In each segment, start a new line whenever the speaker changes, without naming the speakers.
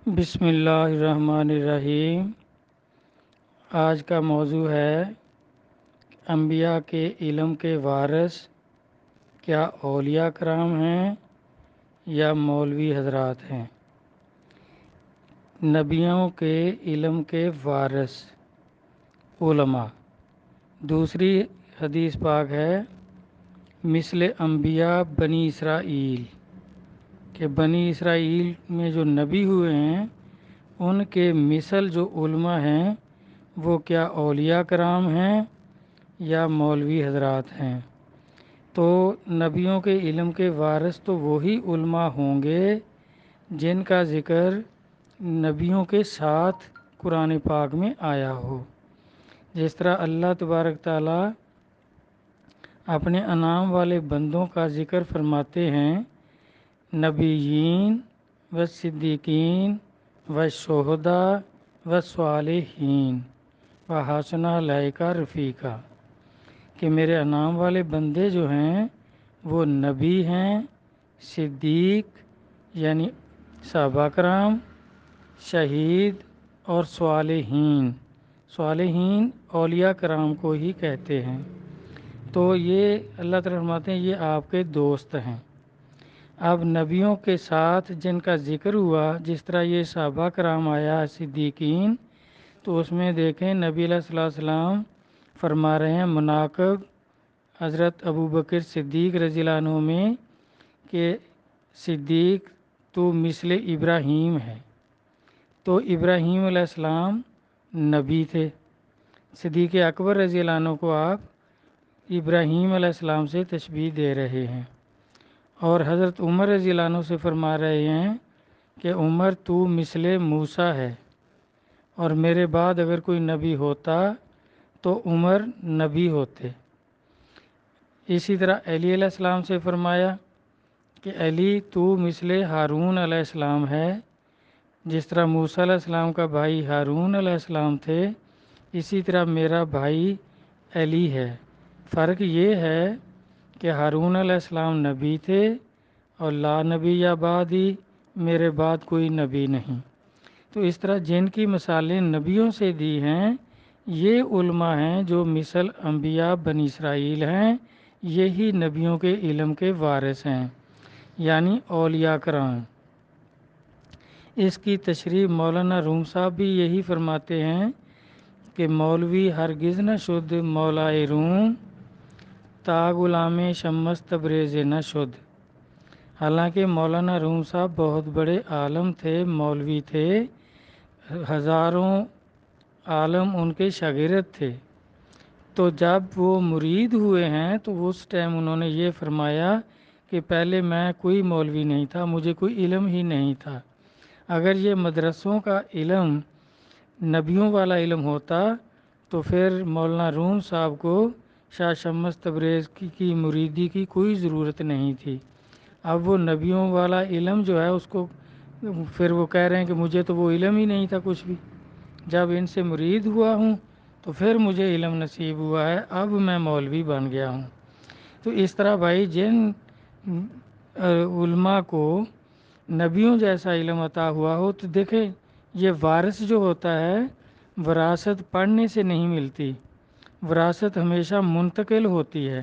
بسم اللہ الرحمن الرحیم۔ آج کا موضوع ہے انبیاء کے علم کے وارث کیا اولیاء کرام ہیں یا مولوی حضرات ہیں؟ نبیوں کے علم کے وارث علماء۔ دوسری حدیث پاک ہے مثل انبیاء بنی اسرائیل، کہ بنی اسرائیل میں جو نبی ہوئے ہیں ان کے مثل جو علماء ہیں وہ کیا اولیاء کرام ہیں یا مولوی حضرات ہیں؟ تو نبیوں کے علم کے وارث تو وہی علماء ہوں گے جن کا ذکر نبیوں کے ساتھ قرآن پاک میں آیا ہو۔ جس طرح اللہ تبارک تعالیٰ اپنے انعام والے بندوں کا ذکر فرماتے ہیں، نبیین و صدیقین و شہداء و صالحین و حسن اولئک رفیقا، کہ میرے انعام والے بندے جو ہیں وہ نبی ہیں، صدیق یعنی صحابہ کرام، شہید اور صالحین۔ صالحین اولیاء کرام کو ہی کہتے ہیں۔ تو یہ اللہ تعالیٰ فرماتے ہیں یہ آپ کے دوست ہیں۔ اب نبیوں کے ساتھ جن کا ذکر ہوا، جس طرح یہ صحابہ کرام آیا، صدیقین، تو اس میں دیکھیں نبی علیہ السلام فرما رہے ہیں مناقب حضرت ابوبکر صدیق رضی اللہ عنہ میں کہ صدیق تو مثل ابراہیم ہے۔ تو ابراہیم علیہ السلام نبی تھے۔ صدیق اکبر رضی اللہ عنہ کو آپ ابراہیم علیہ السلام سے تشبیہ دے رہے ہیں، اور حضرت عمر رضی اللہ عنہ سے فرما رہے ہیں کہ عمر تو مثل موسیٰ ہے، اور میرے بعد اگر کوئی نبی ہوتا تو عمر نبی ہوتے۔ اسی طرح علی علیہ السلام سے فرمایا کہ علی تو مثل ہارون علیہ السلام ہے۔ جس طرح موسیٰ علیہ السلام کا بھائی ہارون علیہ السلام تھے، اسی طرح میرا بھائی علی ہے۔ فرق یہ ہے کہ ہارون علیہ السلام نبی تھے اور لا نبی یا بعدی، میرے بعد کوئی نبی نہیں۔ تو اس طرح جن کی مثالیں نبیوں سے دی ہیں یہ علماء ہیں جو مثل انبیاء بنی اسرائیل ہیں، یہی نبیوں کے علم کے وارث ہیں، یعنی اولیاء کرام۔ اس کی تشریح مولانا روم صاحب بھی یہی فرماتے ہیں کہ مولوی ہرگز نہ شد مولائے روم، تا غلام شمس تبریز نہ شد۔ حالانکہ مولانا روم صاحب بہت بڑے عالم تھے، مولوی تھے، ہزاروں عالم ان کے شاگرد تھے۔ تو جب وہ مرید ہوئے ہیں تو اس ٹائم انہوں نے یہ فرمایا کہ پہلے میں کوئی مولوی نہیں تھا، مجھے کوئی علم ہی نہیں تھا۔ اگر یہ مدرسوں کا علم نبیوں والا علم ہوتا تو پھر مولانا روم صاحب کو شاہ شمس تبریز کی مریدی کی کوئی ضرورت نہیں تھی۔ اب وہ نبیوں والا علم جو ہے اس کو پھر وہ کہہ رہے ہیں کہ مجھے تو وہ علم ہی نہیں تھا کچھ بھی، جب ان سے مرید ہوا ہوں تو پھر مجھے علم نصیب ہوا ہے، اب میں مولوی بن گیا ہوں۔ تو اس طرح بھائی جن علماء کو نبیوں جیسا علم عطا ہوا ہو تو دیکھیں یہ وارث جو ہوتا ہے وراثت پڑھنے سے نہیں ملتی، وراثت ہمیشہ منتقل ہوتی ہے۔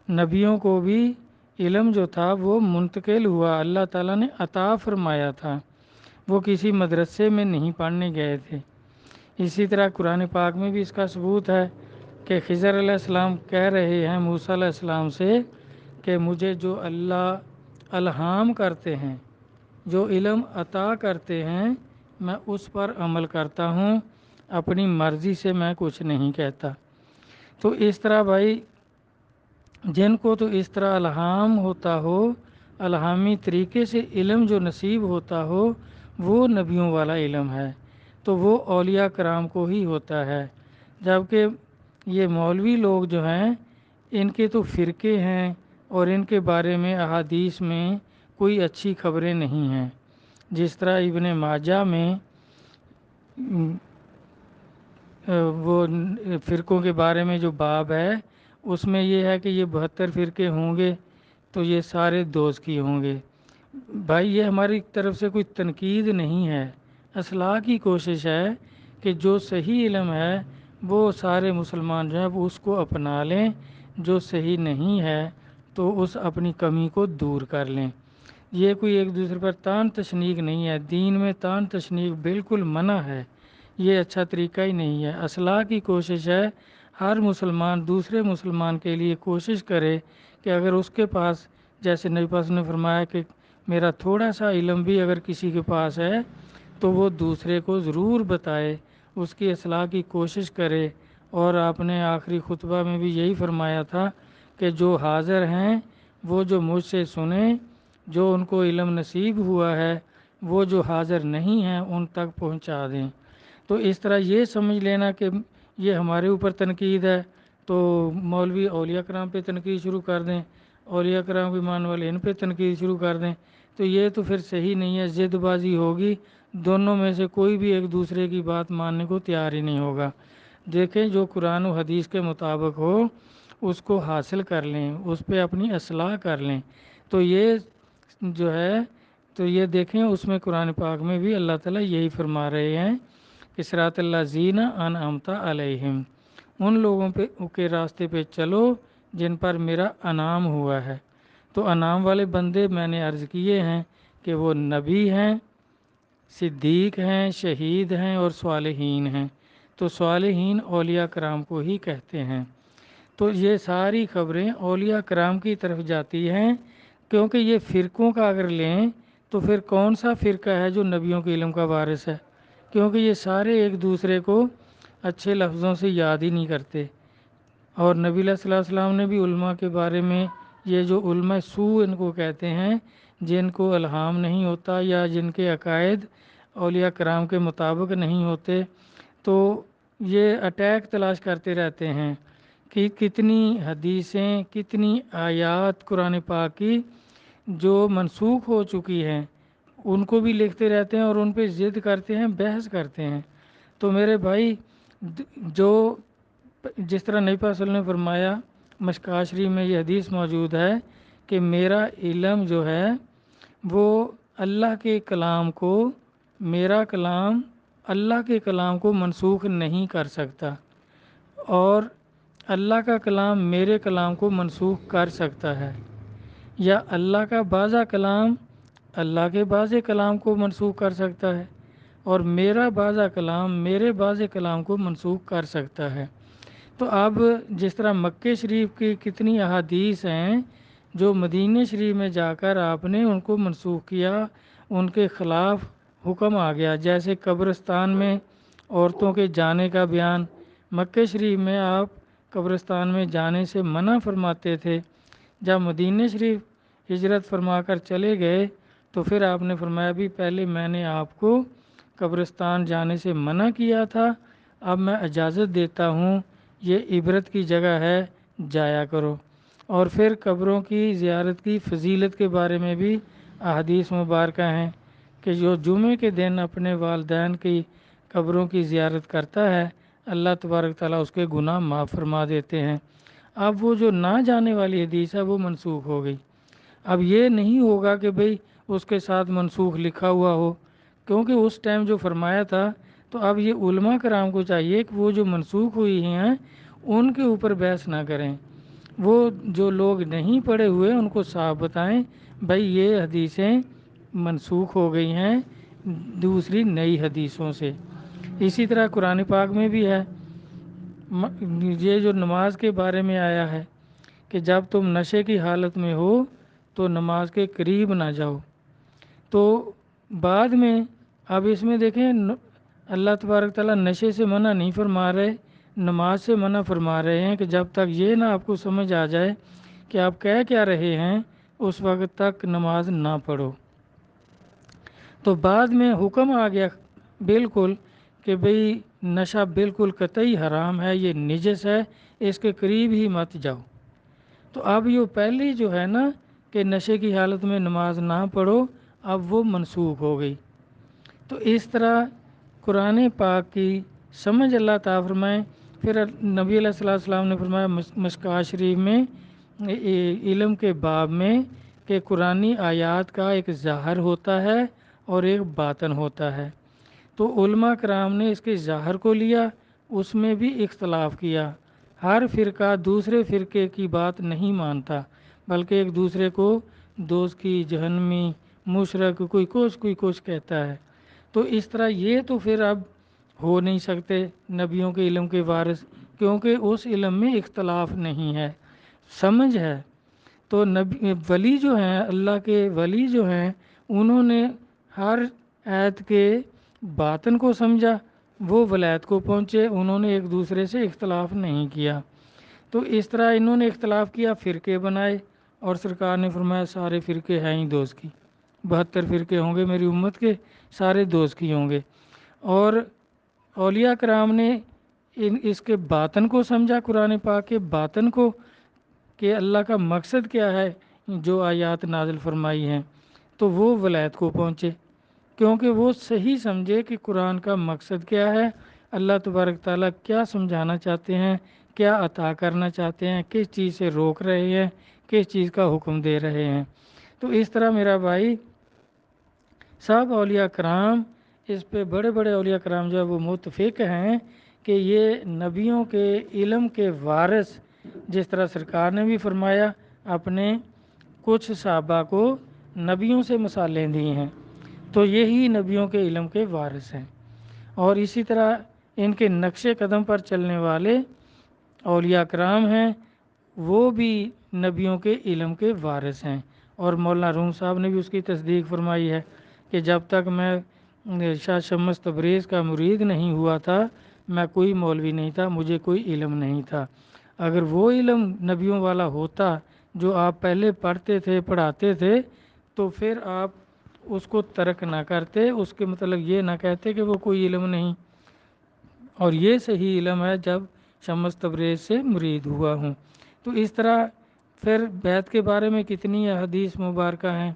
نبیوں کو بھی علم جو تھا وہ منتقل ہوا، اللہ تعالیٰ نے عطا فرمایا تھا، وہ کسی مدرسے میں نہیں پڑھنے گئے تھے۔ اسی طرح قرآن پاک میں بھی اس کا ثبوت ہے کہ خضر علیہ السلام کہہ رہے ہیں موسیٰ علیہ السلام سے کہ مجھے جو اللہ الہام کرتے ہیں، جو علم عطا کرتے ہیں، میں اس پر عمل کرتا ہوں، اپنی مرضی سے میں کچھ نہیں کہتا۔ تو اس طرح بھائی جن کو تو اس طرح الہام ہوتا ہو، الہامی طریقے سے علم جو نصیب ہوتا ہو وہ نبیوں والا علم ہے، تو وہ اولیاء کرام کو ہی ہوتا ہے۔ جبکہ یہ مولوی لوگ جو ہیں ان کے تو فرقے ہیں اور ان کے بارے میں احادیث میں کوئی اچھی خبریں نہیں ہیں۔ جس طرح ابن ماجہ میں وہ فرقوں کے بارے میں جو باب ہے اس میں یہ ہے کہ یہ 72 فرقے ہوں گے تو یہ سارے دوزخی ہوں گے۔ بھائی یہ ہماری طرف سے کوئی تنقید نہیں ہے، اصلاح کی کوشش ہے کہ جو صحیح علم ہے وہ سارے مسلمان جو ہیں وہ اس کو اپنا لیں، جو صحیح نہیں ہے تو اس اپنی کمی کو دور کر لیں۔ یہ کوئی ایک دوسرے پر تان تشنیک نہیں ہے، دین میں تان تشنیک بالکل منع ہے، یہ اچھا طریقہ ہی نہیں ہے۔ اصلاح کی کوشش ہے، ہر مسلمان دوسرے مسلمان کے لیے کوشش کرے کہ اگر اس کے پاس، جیسے نبی پاک نے فرمایا کہ میرا تھوڑا سا علم بھی اگر کسی کے پاس ہے تو وہ دوسرے کو ضرور بتائے، اس کی اصلاح کی کوشش کرے۔ اور آپ نے آخری خطبہ میں بھی یہی فرمایا تھا کہ جو حاضر ہیں وہ جو مجھ سے سنیں، جو ان کو علم نصیب ہوا ہے وہ جو حاضر نہیں ہیں ان تک پہنچا دیں۔ تو اس طرح یہ سمجھ لینا کہ یہ ہمارے اوپر تنقید ہے تو مولوی اولیاء کرام پہ تنقید شروع کر دیں، اولیاء کرام کے مان والے ان پہ تنقید شروع کر دیں، تو یہ تو پھر صحیح نہیں ہے، ضد بازی ہوگی، دونوں میں سے کوئی بھی ایک دوسرے کی بات ماننے کو تیار ہی نہیں ہوگا۔ دیکھیں جو قرآن و حدیث کے مطابق ہو اس کو حاصل کر لیں، اس پہ اپنی اصلاح کر لیں۔ تو یہ جو ہے تو یہ دیکھیں اس میں قرآن پاک میں بھی اللہ تعالیٰ یہی فرما رہے ہیں کہ صراط اللہ زینہ انعمت علیہم، ان لوگوں پہ کے راستے پہ چلو جن پر میرا انعام ہوا ہے۔ تو انعام والے بندے میں نے عرض کیے ہیں کہ وہ نبی ہیں، صدیق ہیں، شہید ہیں اور صالحین ہیں۔ تو صالحین اولیاء کرام کو ہی کہتے ہیں۔ تو یہ ساری خبریں اولیاء کرام کی طرف جاتی ہیں، کیونکہ یہ فرقوں کا اگر لیں تو پھر کون سا فرقہ ہے جو نبیوں کے علم کا وارث ہے؟ کیونکہ یہ سارے ایک دوسرے کو اچھے لفظوں سے یاد ہی نہیں کرتے۔ اور نبی صلی اللہ علیہ وسلم نے بھی علماء کے بارے میں، یہ جو علماء سو ان کو کہتے ہیں، جن کو الہام نہیں ہوتا یا جن کے عقائد اولیاء کرام کے مطابق نہیں ہوتے، تو یہ اٹیک تلاش کرتے رہتے ہیں کہ کتنی حدیثیں، کتنی آیات قرآن پاک کی جو منسوخ ہو چکی ہیں ان کو بھی لکھتے رہتے ہیں اور ان پہ ضد کرتے ہیں، بحث کرتے ہیں۔ تو میرے بھائی جو جس طرح نبی پاک صلی اللہ علیہ وسلم نے فرمایا، مشکوٰۃ شریف میں یہ حدیث موجود ہے کہ میرا علم جو ہے وہ اللہ کے کلام کو، میرا کلام اللہ کے کلام کو منسوخ نہیں کر سکتا، اور اللہ کا کلام میرے کلام کو منسوخ کر سکتا ہے، یا اللہ کا بعض کلام اللہ کے بعض کلام کو منسوخ کر سکتا ہے، اور میرا بعض کلام میرے بعض کلام کو منسوخ کر سکتا ہے۔ تو اب جس طرح مکہ شریف کی کتنی احادیث ہیں جو مدینہ شریف میں جا کر آپ نے ان کو منسوخ کیا، ان کے خلاف حکم آ گیا، جیسے قبرستان میں عورتوں کے جانے کا بیان، مکہ شریف میں آپ قبرستان میں جانے سے منع فرماتے تھے، جب مدینہ شریف ہجرت فرما کر چلے گئے تو پھر آپ نے فرمایا بھی پہلے میں نے آپ کو قبرستان جانے سے منع کیا تھا، اب میں اجازت دیتا ہوں، یہ عبرت کی جگہ ہے، جایا کرو۔ اور پھر قبروں کی زیارت کی فضیلت کے بارے میں بھی احادیث مبارکہ ہیں کہ جو جمعے کے دن اپنے والدین کی قبروں کی زیارت کرتا ہے اللہ تبارک تعالیٰ اس کے گناہ معاف فرما دیتے ہیں۔ اب وہ جو نہ جانے والی حدیث ہے وہ منسوخ ہو گئی۔ اب یہ نہیں ہوگا کہ بھئی اس کے ساتھ منسوخ لکھا ہوا ہو، کیونکہ اس ٹائم جو فرمایا تھا، تو اب یہ علماء کرام کو چاہیے کہ وہ جو منسوخ ہوئی ہیں ان کے اوپر بحث نہ کریں، وہ جو لوگ نہیں پڑھے ہوئے ان کو صاف بتائیں بھائی یہ حدیثیں منسوخ ہو گئی ہیں دوسری نئی حدیثوں سے۔ اسی طرح قرآن پاک میں بھی ہے، یہ جو نماز کے بارے میں آیا ہے کہ جب تم نشے کی حالت میں ہو تو نماز کے قریب نہ جاؤ، تو بعد میں اب اس میں دیکھیں اللہ تبارک تعالیٰ نشے سے منع نہیں فرما رہے، نماز سے منع فرما رہے ہیں کہ جب تک یہ نہ آپ کو سمجھ آ جائے کہ آپ کہہ کیا رہے ہیں اس وقت تک نماز نہ پڑھو۔ تو بعد میں حکم آ گیا بالکل کہ بھئی نشہ بالکل قطعی حرام ہے، یہ نجس ہے، اس کے قریب ہی مت جاؤ۔ تو اب یہ پہلی جو ہے نا کہ نشے کی حالت میں نماز نہ پڑھو، اب وہ منسوخ ہو گئی۔ تو اس طرح قرآن پاک کی سمجھ اللہ تعالیٰ فرمائیں۔ پھر نبی علیہ السلام نے فرمایا مشکوٰۃ شریف میں علم کے باب میں کہ قرآنی آیات کا ایک ظاہر ہوتا ہے اور ایک باطن ہوتا ہے۔ تو علماء کرام نے اس کے ظاہر کو لیا، اس میں بھی اختلاف کیا۔ ہر فرقہ دوسرے فرقے کی بات نہیں مانتا، بلکہ ایک دوسرے کو دوست کی، جہنمی، مشرک، کوئی کچھ کہتا ہے۔ تو اس طرح یہ تو پھر اب ہو نہیں سکتے نبیوں کے علم کے وارث، کیونکہ اس علم میں اختلاف نہیں ہے، سمجھ ہے۔ تو نبی ولی جو ہیں، اللہ کے ولی جو ہیں، انہوں نے ہر آیت کے باطن کو سمجھا، وہ ولایت کو پہنچے، انہوں نے ایک دوسرے سے اختلاف نہیں کیا۔ تو اس طرح انہوں نے اختلاف کیا، فرقے بنائے، اور سرکار نے فرمایا سارے فرقے ہیں ہی دوست کی، 72 فرقے ہوں گے میری امت کے، سارے دوست کی ہوں گے۔ اور اولیاء کرام نے اس کے باطن کو سمجھا، قرآن پاک کے باطن کو، کہ اللہ کا مقصد کیا ہے جو آیات نازل فرمائی ہیں، تو وہ ولایت کو پہنچے، کیونکہ وہ صحیح سمجھے کہ قرآن کا مقصد کیا ہے، اللہ تبارک تعالیٰ کیا سمجھانا چاہتے ہیں، کیا عطا کرنا چاہتے ہیں، کس چیز سے روک رہے ہیں، کس چیز کا حکم دے رہے ہیں۔ تو اس طرح میرا بھائی سب اولیاء کرام، اس پہ بڑے بڑے اولیاء کرام جو ہے وہ متفق ہیں کہ یہ نبیوں کے علم کے وارث، جس طرح سرکار نے بھی فرمایا اپنے کچھ صحابہ کو نبیوں سے مثالیں دی ہیں، تو یہی نبیوں کے علم کے وارث ہیں۔ اور اسی طرح ان کے نقش قدم پر چلنے والے اولیاء کرام ہیں، وہ بھی نبیوں کے علم کے وارث ہیں۔ اور مولانا روم صاحب نے بھی اس کی تصدیق فرمائی ہے کہ جب تک میں شاہ شمس تبریز کا مرید نہیں ہوا تھا، میں کوئی مولوی نہیں تھا، مجھے کوئی علم نہیں تھا۔ اگر وہ علم نبیوں والا ہوتا جو آپ پہلے پڑھتے تھے، پڑھاتے تھے، تو پھر آپ اس کو ترک نہ کرتے، اس کے مطلب یہ نہ کہتے کہ وہ کوئی علم نہیں۔ اور یہ صحیح علم ہے جب شمس تبریز سے مرید ہوا ہوں۔ تو اس طرح پھر بیعت کے بارے میں کتنی احادیث مبارکہ ہیں۔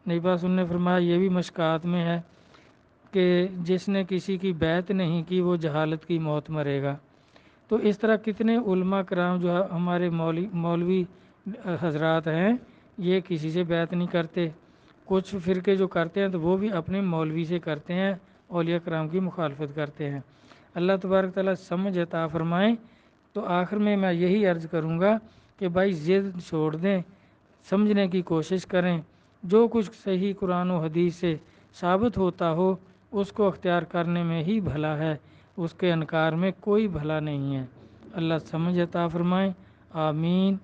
نبی پاک نے فرمایا، یہ بھی مشکات میں ہے کہ جس نے کسی کی بیعت نہیں کی وہ جہالت کی موت مرے گا۔ تو اس طرح کتنے علماء کرام جو ہمارے مولوی حضرات ہیں، یہ کسی سے بیعت نہیں کرتے۔ کچھ فرقے جو کرتے ہیں تو وہ بھی اپنے مولوی سے کرتے ہیں، اولیاء کرام کی مخالفت کرتے ہیں۔ اللہ تبارک تعالیٰ سمجھ عطا فرمائیں۔ تو آخر میں یہی عرض کروں گا کہ بھائی ضد چھوڑ دیں، سمجھنے کی کوشش کریں، جو کچھ صحیح قرآن و حدیث سے ثابت ہوتا ہو اس کو اختیار کرنے میں ہی بھلا ہے، اس کے انکار میں کوئی بھلا نہیں ہے۔ اللہ سمجھ عطا فرمائیں، آمین۔